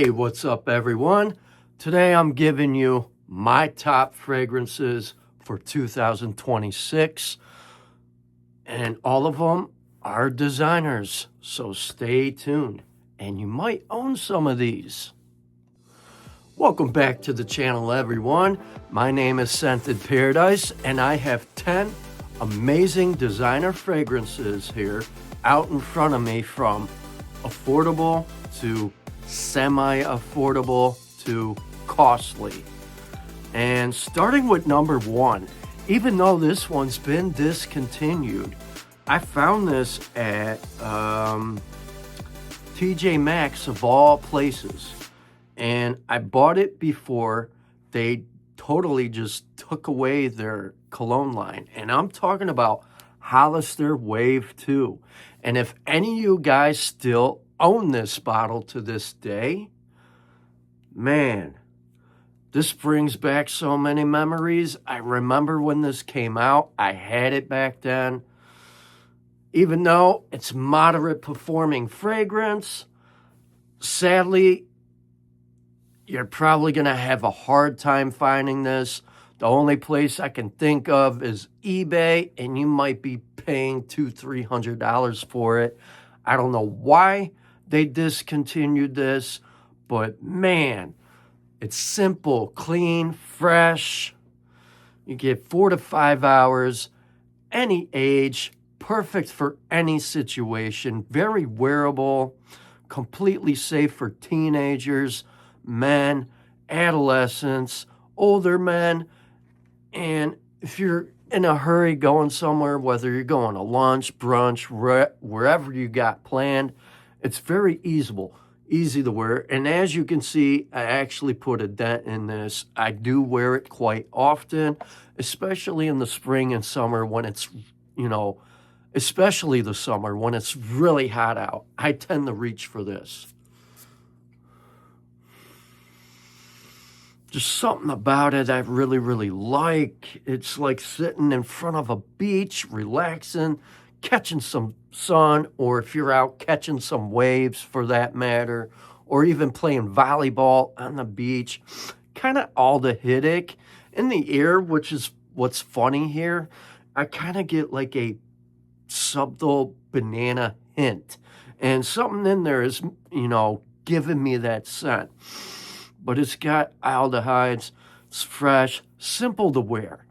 Hey, what's up everyone? Today I'm giving you my top fragrances for 2026, and all of them are designers, so stay tuned and you might own some of these. Welcome back to the channel everyone. My name is Scented Paradise and I have 10 amazing designer fragrances here out in front of me, from affordable to semi-affordable to costly. And starting with number 1, even though this one's been discontinued, I found this at TJ Maxx of all places, and I bought it before they totally just took away their cologne line, and I'm talking about Hollister Wave 2. And if any of you guys still own this bottle to this day, man, this brings back so many memories. I remember when this came out. I had it back then. Even though it's moderate performing fragrance, sadly, you're probably going to have a hard time finding this. The only place I can think of is eBay, and you might be paying $200-300 for it. I don't know why they discontinued this, but man, it's simple, clean, fresh. You get 4 to 5 hours, any age, perfect for any situation, very wearable, completely safe for teenagers, men, adolescents, older men. And if you're in a hurry going somewhere, whether you're going to lunch, brunch, wherever you got planned, it's very easy to wear. And as you can see, I actually put a dent in this. I do wear it quite often, especially in the spring and summer when it's, especially the summer when it's really hot out. I tend to reach for this. Just something about it I really, really like. It's like sitting in front of a beach, relaxing, catching some sun, or if you're out catching some waves for that matter, or even playing volleyball on the beach. Kind of aldehydic in the air, which is what's funny here. I kind of get like a subtle banana hint, and something in there is, giving me that scent. But it's got aldehydes, it's fresh, simple to wear.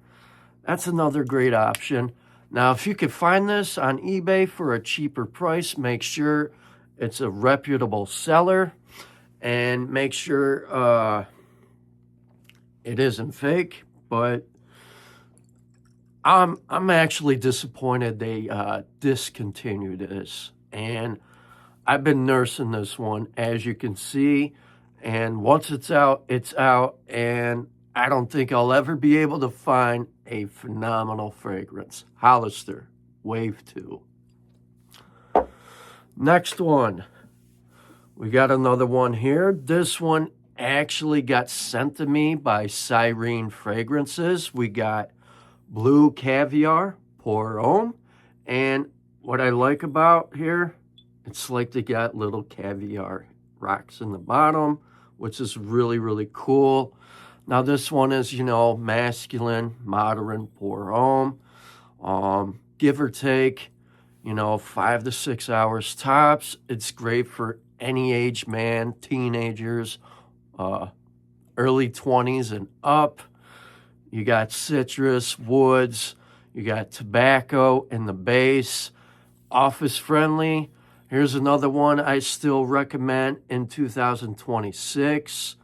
That's another great option. Now, if you could find this on eBay for a cheaper price, make sure it's a reputable seller, and make sure it isn't fake. But I'm actually disappointed they discontinued this, and I've been nursing this one, as you can see. And once it's out, and I don't think I'll ever be able to find a phenomenal fragrance. Hollister Wave 2. Next one. We got another one here. This one actually got sent to me by Syren Fragrances. We got Blue Caviar, Pour Homme. And what I like about here, it's like they got little caviar rocks in the bottom, which is really, really cool. Now, this one is, masculine, modern, Pour Homme. Give or take, 5 to 6 hours tops. It's great for any age man, teenagers, early 20s and up. You got citrus, woods, you got tobacco in the base, office friendly. Here's another one I still recommend in 2026.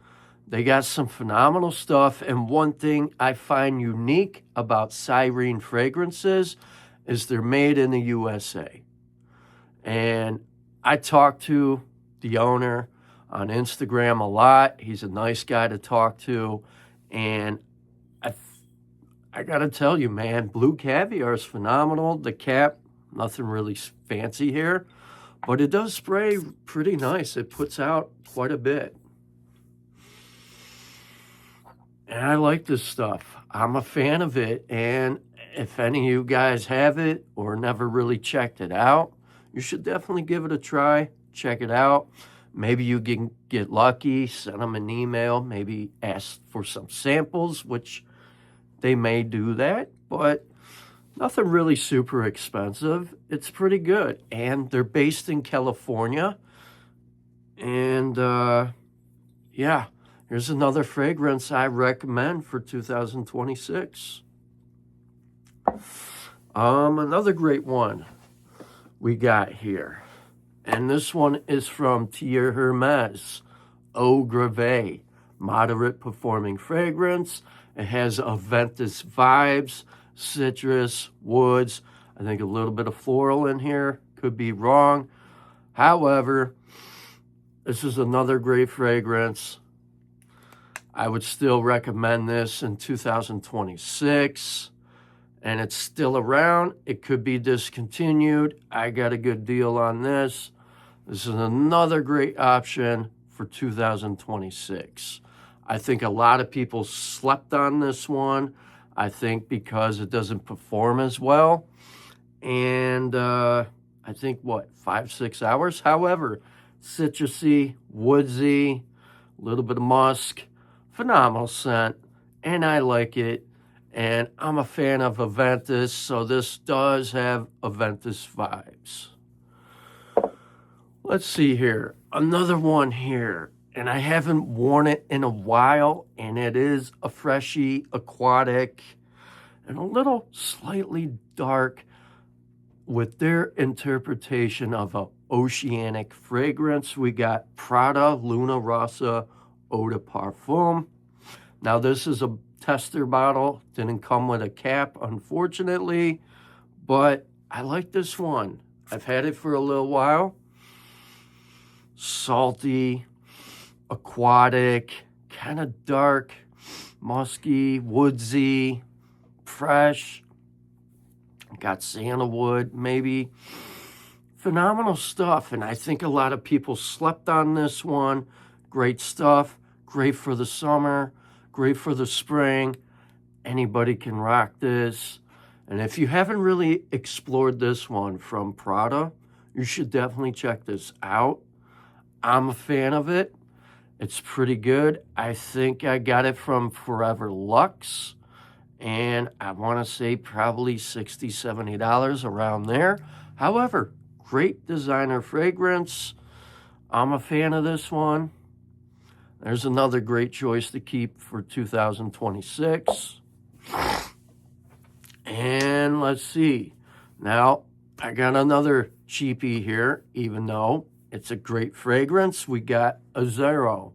They got some phenomenal stuff, and one thing I find unique about Syren Fragrances is they're made in the USA. And I talk to the owner on Instagram a lot. He's a nice guy to talk to, and I gotta tell you, man, Blue Caviar is phenomenal. The cap, nothing really fancy here, but it does spray pretty nice. It puts out quite a bit. And I like this stuff. I'm a fan of it. And if any of you guys have it or never really checked it out, you should definitely give it a try. Check it out. Maybe you can get lucky, send them an email, maybe ask for some samples, which they may do that, but nothing really super expensive. It's pretty good. And they're based in California. And yeah, here's another fragrance I recommend for 2026. Another great one we got here. And this one is from Terre Hermes, Eau Griveé, moderate performing fragrance. It has Aventus vibes, citrus, woods. I think a little bit of floral in here. Could be wrong. However, this is another great fragrance. I would still recommend this in 2026. And it's still around. It could be discontinued. I got a good deal on this. This is another great option for 2026. I think a lot of people slept on this one. I think because it doesn't perform as well. And I think, 5-6 hours? However, citrusy, woodsy, a little bit of musk, phenomenal scent, and I like it. And I'm a fan of Aventus, so this does have Aventus vibes. Let's see here. Another one here. And I haven't worn it in a while, and it is a freshy, aquatic, and a little slightly dark with their interpretation of an oceanic fragrance. We got Prada Luna Rossa Eau de Parfum. Now, this is a tester bottle. Didn't come with a cap, unfortunately, but I like this one. I've had it for a little while. Salty, aquatic, kind of dark, musky, woodsy, fresh. Got sandalwood, maybe. Phenomenal stuff, and I think a lot of people slept on this one. Great stuff, great for the summer, great for the spring. Anybody can rock this. And if you haven't really explored this one from Prada, you should definitely check this out. I'm a fan of it. It's pretty good. I think I got it from Forever Luxe. And I want to say probably $60, $70 around there. However, great designer fragrance. I'm a fan of this one. There's another great choice to keep for 2026. And let's see. Now, I got another cheapie here, even though it's a great fragrance. We got Azzaro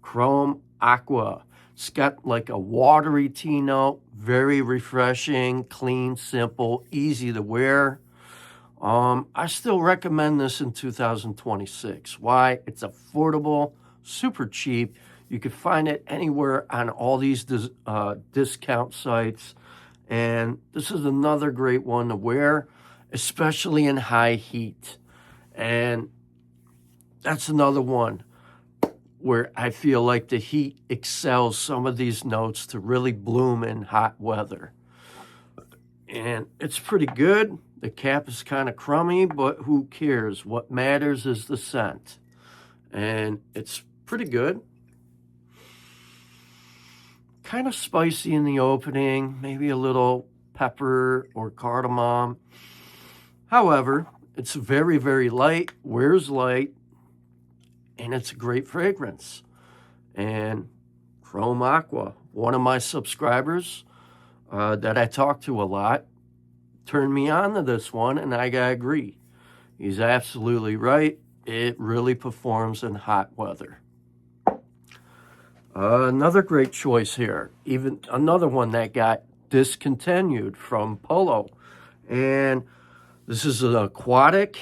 Chrome Aqua. It's got like a watery tea note, very refreshing, clean, simple, easy to wear. I still recommend this in 2026. Why? It's affordable, super cheap. You can find it anywhere on all these discount sites. And this is another great one to wear, especially in high heat. And that's another one where I feel like the heat excels some of these notes to really bloom in hot weather. And it's pretty good. The cap is kind of crummy, but who cares? What matters is the scent. And it's pretty good. Kind of spicy in the opening, maybe a little pepper or cardamom. However, it's very, very light, wears light, and it's a great fragrance. And Chrome Aqua, one of my subscribers that I talk to a lot, turned me on to this one, and I gotta agree. He's absolutely right. It really performs in hot weather. Another great choice here, even another one that got discontinued from Polo. And this is an aquatic,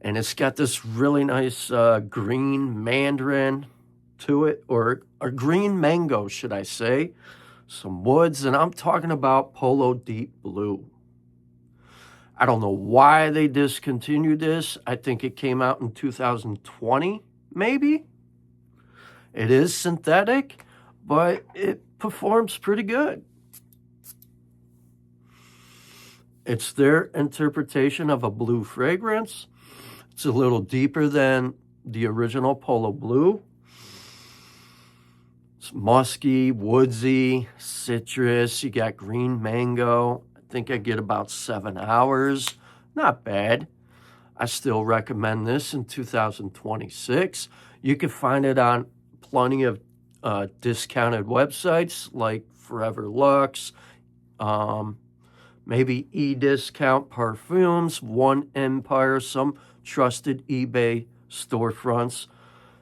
and it's got this really nice green mandarin to it, or a green mango, should I say. Some woods, and I'm talking about Polo Deep Blue. I don't know why they discontinued this. I think it came out in 2020, maybe. It is synthetic, but it performs pretty good. It's their interpretation of a blue fragrance. It's a little deeper than the original Polo Blue. It's musky, woodsy, citrus. You got green mango. I think I get about 7 hours. Not bad. I still recommend this in 2026. You can find it on plenty of discounted websites like Forever Luxe, maybe eDiscount Perfumes, One Empire, some trusted eBay storefronts.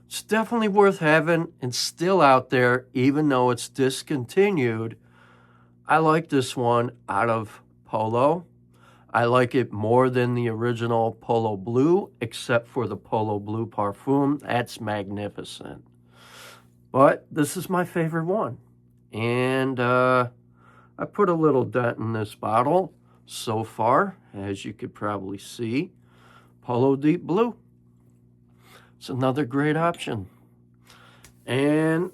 It's definitely worth having and still out there, even though it's discontinued. I like this one out of Polo. I like it more than the original Polo Blue, except for the Polo Blue Parfum. That's magnificent. But this is my favorite one. And I put a little dent in this bottle so far, as you could probably see. Polo Deep Blue. It's another great option. And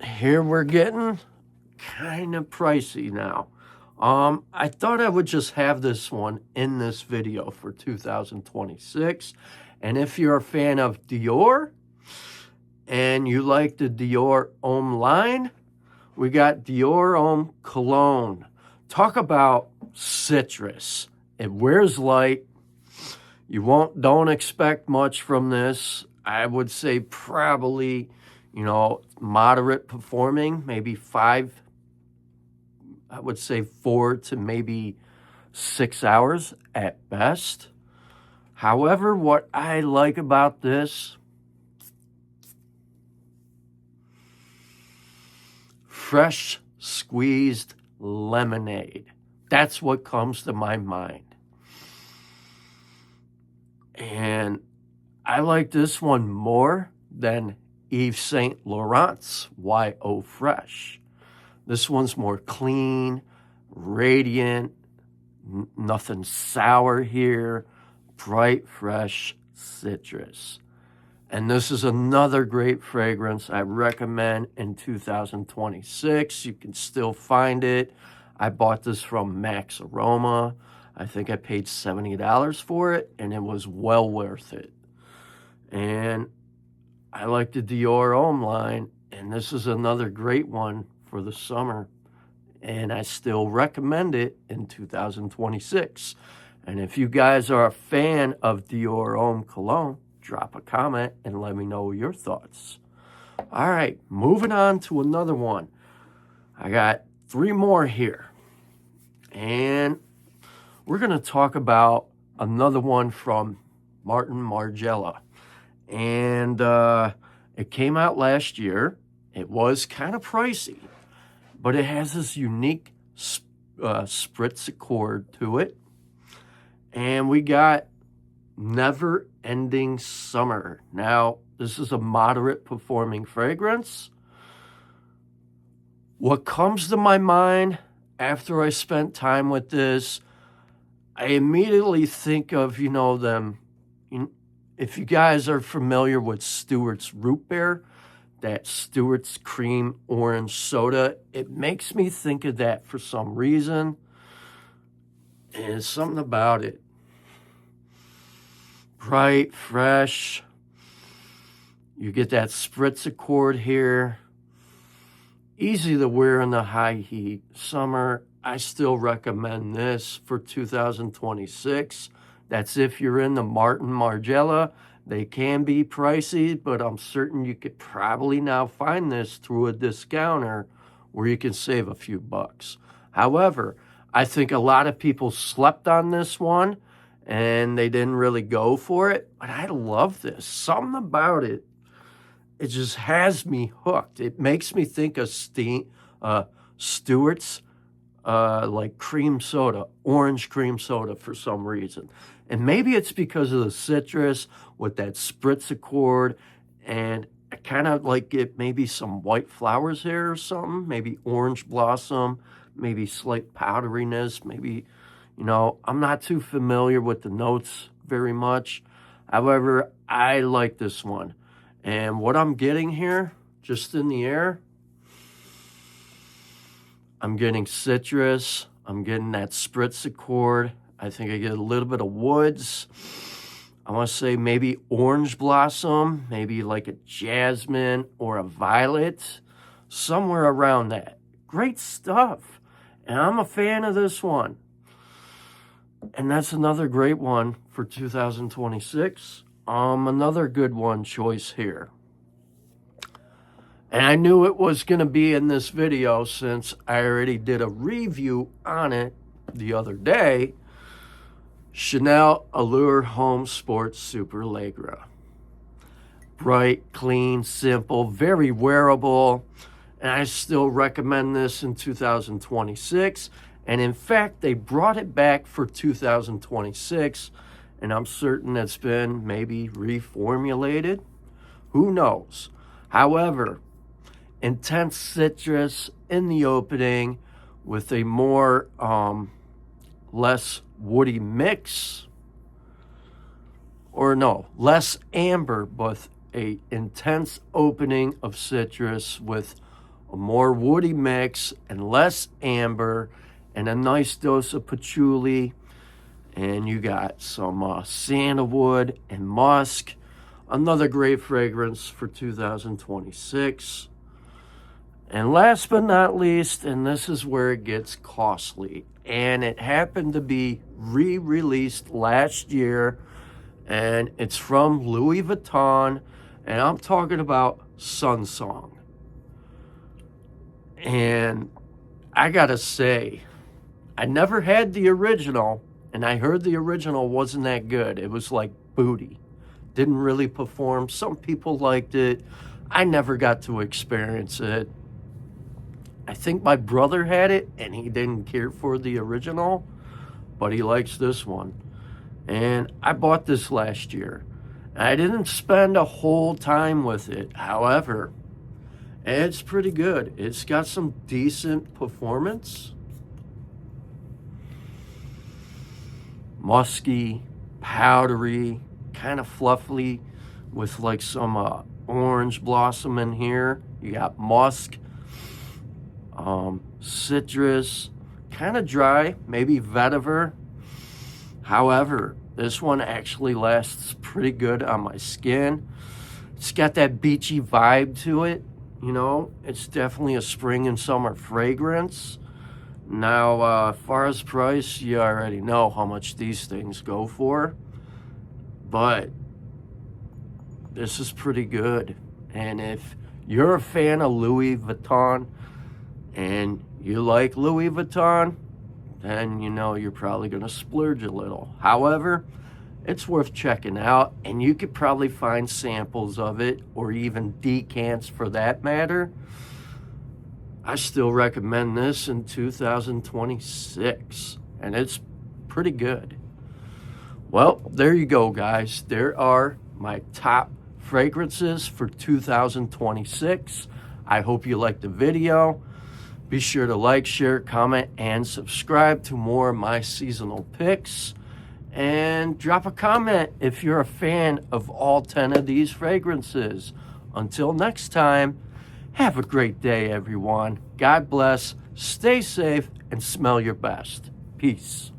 here we're getting kind of pricey now. I thought I would just have this one in this video for 2026. And if you're a fan of Dior and you like the Dior Homme line, we got Dior Homme Cologne. Talk about citrus. It wears light. Don't expect much from this. I would say probably, moderate performing, maybe 4 to maybe 6 hours at best. However, what I like about this, fresh squeezed lemonade. That's what comes to my mind. And I like this one more than Yves Saint Laurent's YO Fresh. This one's more clean, radiant, nothing sour here, bright, fresh citrus. And this is another great fragrance I recommend in 2026. You can still find it. I bought this from Max Aroma. I think I paid $70 for it, and it was well worth it. And I like the Dior Homme line, and this is another great one for the summer, and I still recommend it in 2026. And if you guys are a fan of Dior Homme Cologne, drop a comment and let me know your thoughts. All right, moving on to another one. I got 3 more here, and we're going to talk about another one from Margiela, and it came out last year. It was kind of pricey, but it has this unique spritz accord to it. And we got Never Ending Summer. Now, this is a moderate performing fragrance. What comes to my mind after I spent time with this, I immediately think of, if you guys are familiar with Stewart's Root Beer, that Stewart's Cream Orange Soda, it makes me think of that for some reason. And it's something about it. Bright, fresh. You get that spritz accord here. Easy to wear in the high heat summer. I still recommend this for 2026. That's if you're in the Margiela. They can be pricey, but I'm certain you could probably now find this through a discounter where you can save a few bucks. However, I think a lot of people slept on this one and they didn't really go for it. But I love this. Something about it, it just has me hooked. It makes me think of Stewart's like cream soda, orange cream soda for some reason. And maybe it's because of the citrus with that spritz accord, and I kind of like it, maybe some white flowers here or something, maybe orange blossom, maybe slight powderiness, maybe, I'm not too familiar with the notes very much. However, I like this one. And what I'm getting here, just in the air, I'm getting citrus, I'm getting that spritz accord. I think I get a little bit of woods. I want to say maybe orange blossom, maybe like a jasmine or a violet, somewhere around that. Great stuff. And I'm a fan of this one. And that's another great one for 2026. Another good one choice here. And I knew it was going to be in this video since I already did a review on it the other day. Chanel Allure Homme Sport Superleggera. Bright, clean, simple, very wearable. And I still recommend this in 2026. And in fact, they brought it back for 2026. And I'm certain it's been maybe reformulated. Who knows? However, intense citrus in the opening with a more less woody mix, or no, less amber, but a intense opening of citrus with a more woody mix and less amber and a nice dose of patchouli. And you got some sandalwood and musk. Another great fragrance for 2026. And last but not least, and this is where it gets costly, and it happened to be re-released last year, and it's from Louis Vuitton, and I'm talking about Sunsong. And I gotta say, I never had the original, and I heard the original wasn't that good. It was like booty. Didn't really perform. Some people liked it. I never got to experience it. I think my brother had it, and he didn't care for the original, but he likes this one. And I bought this last year. I didn't spend a whole time with it. However, it's pretty good. It's got some decent performance. Musky, powdery, kind of fluffy with like some orange blossom in here. You got musk. Citrus, kind of dry, maybe vetiver. However, this one actually lasts pretty good on my skin. It's got that beachy vibe to it, you know. It's definitely a spring and summer fragrance. Now, as far as price, you already know how much these things go for. But this is pretty good. And if you're a fan of Louis Vuitton, and you like Louis Vuitton, then you know you're probably going to splurge a little. However, it's worth checking out, and you could probably find samples of it, or even decants for that matter. I still recommend this in 2026, and it's pretty good. Well, there you go, guys. There are my top fragrances for 2026. I hope you liked the video. Be sure to like, share, comment, and subscribe to more of my seasonal picks. And drop a comment if you're a fan of all 10 of these fragrances. Until next time, have a great day, everyone. God bless, stay safe, and smell your best. Peace.